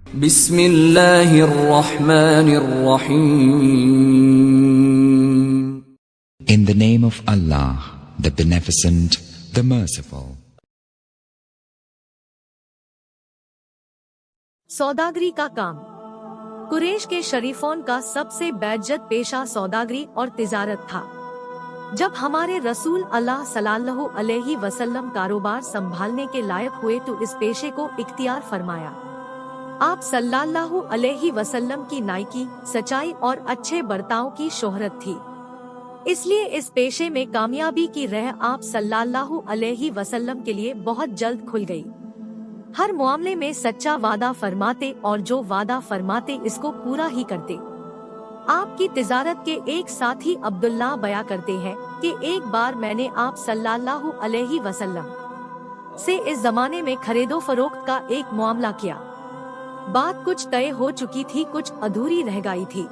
بسم اللہ الرحمن الرحیم. In the name of Allah, the Beneficent, the Merciful. सौदागरी का काम. कुरैश के शरीफों का सबसे बेइज्जत पेशा सौदागरी और तिजारत था. जब हमारे रसूल अल्लाह सल्लल्लाहु अलैहि वसल्लम कारोबार संभालने के लायक हुए तो इस पेशे को इख्तियार फरमाया. आप सल्लल्लाहु अलैहि वसल्लम की नाइकी, सच्चाई और अच्छे बर्ताव की शोहरत थी, इसलिए इस पेशे में कामयाबी की राह आप सल्लल्लाहु अलैहि वसल्लम के लिए बहुत जल्द खुल गई. हर मामले में सच्चा वादा फरमाते और जो वादा फरमाते इसको पूरा ही करते. आपकी तिजारत के एक साथी अब्दुल्ला बयां करते हैं कि एक बार मैंने आप सल्लल्लाहु अलैहि वसल्लम से इस जमाने में खरीदो फरोख्त का एक मामला किया. बात कुछ तय हो चुकी थी, कुछ अधूरी रह गई थी.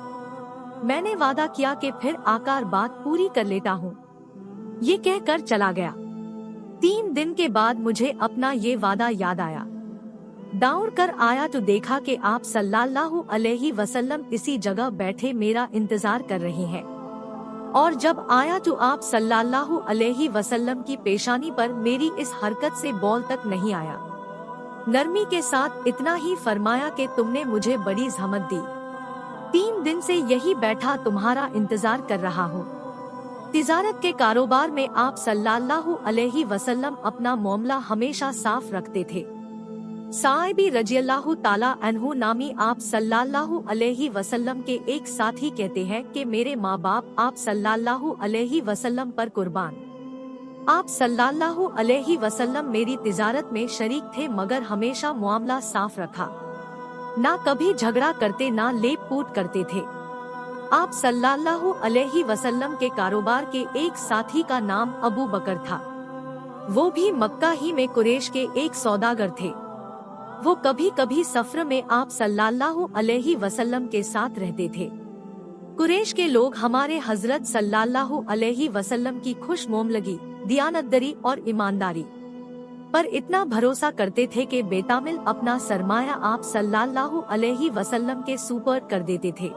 मैंने वादा किया कि फिर आकर बात पूरी कर लेता हूँ. ये कहकर चला गया. 3 दिन के बाद मुझे अपना ये वादा याद आया. दौड़ कर आया तो देखा कि आप सल्लल्लाहु अलैहि वसल्लम इसी जगह बैठे मेरा इंतजार कर रहे हैं. और जब आया तो आप सल्लल्लाहु अलैहि वसल्लम की पेशानी पर मेरी इस हरकत से बॉल तक नहीं आया. नरमी के साथ इतना ही फरमाया कि तुमने मुझे बड़ी ज़हमत दी. 3 दिन से यही बैठा तुम्हारा इंतजार कर रहा हूँ. तिजारत के कारोबार में आप सल्लल्लाहु अलैहि वसल्लम अपना मामला हमेशा साफ रखते थे. साहिबी रज़ियल्लाहु ताला अन्हु नामी आप सल्लल्लाहु अलैहि वसल्लम के एक साथी कहते हैं कि मेरे माँ बाप आप सल्लल्लाहु अलैहि वसल्लम पर कुर्बान. आप सल्लल्लाहु अलैहि वसल्लम मेरी तिजारत में शरीक थे मगर हमेशा मामला साफ रखा. ना कभी झगड़ा करते ना लेप पूट करते थे. आप सल्लल्लाहु अलैहि वसल्लम के कारोबार के एक साथी का नाम अबू बकर था. वो भी मक्का ही में कुरैश के एक सौदागर थे. वो कभी कभी सफर में आप सल्लल्लाहु अलैहि वसल्लम के साथ रहते थे. कुरैश के लोग हमारे हजरत सल्लल्लाहु अलैहि वसल्लम की खुश मोमलगी, दियानतदारी और ईमानदारी पर इतना भरोसा करते थे कि बेतामिल अपना सरमाया आप सल्लल्लाहु अलैहि वसल्लम के सुपर्द कर देते थे.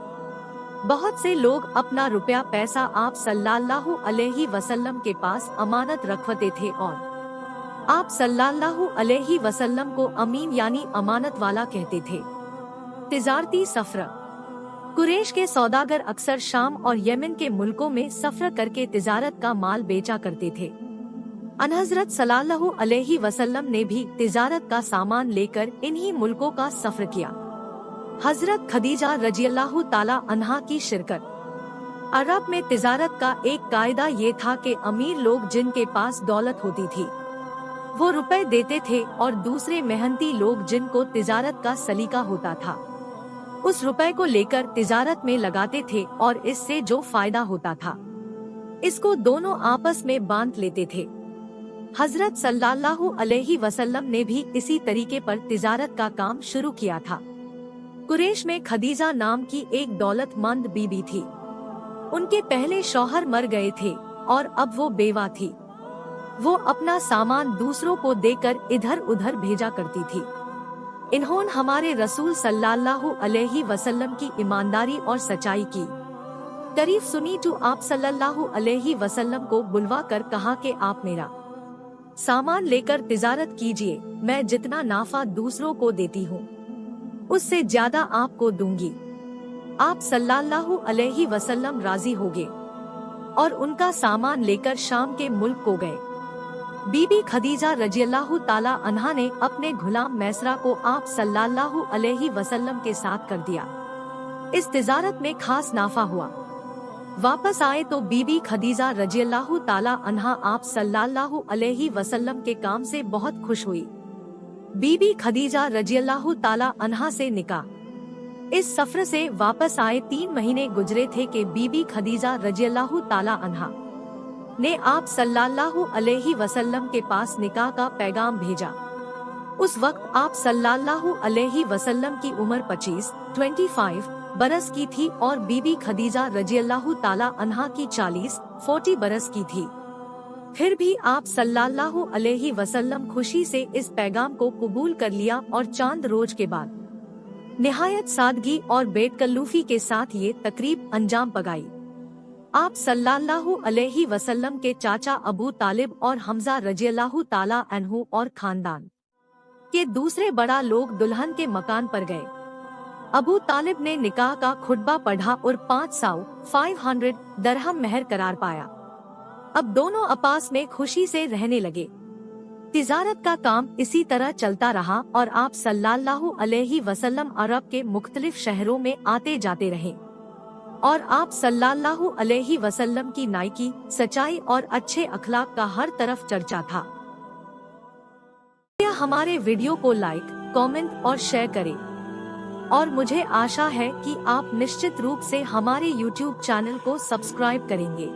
बहुत से लोग अपना रुपया पैसा आप सल्लल्लाहु अलैहि वसल्लम के पास अमानत रखवाते थे और आप सल्लल्लाहु अलैहि वसल्लम को अमीन यानी अमानत वाला कहते थे. तिजारती सफर. कुरैश के सौदागर अक्सर शाम और यमन के मुल्कों में सफर करके तिजारत का माल बेचा करते थे. अनहज़रत सल्लल्लाहु अलैहि वसल्लम ने भी तिजारत का सामान लेकर इन्हीं मुल्कों का सफर किया. हजरत खदीजा रज़ियल्लाहु ताला अन्हा की शिरकत. अरब में तिजारत का एक कायदा ये था कि अमीर लोग जिनके पास दौलत होती थी वो रुपए देते थे और दूसरे मेहनती लोग जिनको तिजारत का सलीका होता था उस रुपए को लेकर तिजारत में लगाते थे और इससे जो फायदा होता था इसको दोनों आपस में बांट लेते थे. हजरत सल्लल्लाहु अलैहि वसल्लम ने भी इसी तरीके पर तिजारत का काम शुरू किया था. कुरैश में खदीजा नाम की एक दौलतमंद बीबी थी. उनके पहले शौहर मर गए थे और अब वो बेवा थी. वो अपना सामान दूसरों को देकर इधर उधर भेजा करती थी. इन्होंने हमारे रसूल सल्लल्लाहु अलैहि वसल्लम की ईमानदारी और सच्चाई की तारीफ सुनी तो आप सल्लल्लाहु अलैहि वसल्लम को बुलवा कर कहा कि आप मेरा सामान लेकर तिजारत कीजिए. मैं जितना नाफा दूसरों को देती हूँ उससे ज्यादा आपको दूंगी. आप सल्लल्लाहु अलैहि वसल्लम राजी हो गए और उनका सामान लेकर शाम के मुल्क को गए. बीबी खदीजा रज़ियल्लाहु ताला अन्हा ने अपने गुलाम मैसरा को आप सल्लल्लाहु अलैहि वसल्लम के साथ कर दिया. इस तिजारत में खास नाफा हुआ. वापस आए तो बीबी खदीजा रज़ियल्लाहु ताला अन्हा आप सल्लल्लाहु अलैहि वसल्लम के काम से बहुत खुश हुई. बीबी खदीजा रज़ियल्लाहु ताला अन्हा से निकाह. इस सफर से वापस आए 3 महीने गुजरे थे कि बीबी खदीजा रज़ियल्लाहु ताला अन्हा ने आप सल्लल्लाहु अलैहि वसल्लम के पास निकाह का पैगाम भेजा. उस वक्त आप सल्लल्लाहु अलैहि वसल्लम की उम्र 25 बरस की थी और बीबी खदीजा रज़ियल्लाहु ताला अन्हा की 40 बरस की थी. फिर भी आप सल्लल्लाहु अलैहि वसल्लम खुशी से इस पैगाम को कबूल कर लिया और चांद रोज के बाद निहायत सादगी और बेतकल्लुफी के साथ ये तकरीब अंजाम पगाई। आप सल्लल्लाहु अलैहि वसल्लम के चाचा अबू तालिब और हमजा रज़ियल्लाहु ताला अन्हु और खानदान के दूसरे बड़ा लोग दुल्हन के मकान पर गए। अबू तालिब ने निकाह का खुतबा पढ़ा और 500 दरहम मेहर करार पाया। अब दोनों आपस में खुशी से रहने लगे। तिजारत का काम इसी तरह चलता रहा और आप सल्लल्लाहु अलैहि वसल्लम अरब के मुख्तलिफ शहरों में आते जाते रहे और आप सल्लल्लाहु अलैहि वसल्लम की नाइकी, सच्चाई और अच्छे अखलाक का हर तरफ चर्चा था। हमारे वीडियो को लाइक, कमेंट और शेयर करें और मुझे आशा है कि आप निश्चित रूप से हमारे YouTube चैनल को सब्सक्राइब करेंगे।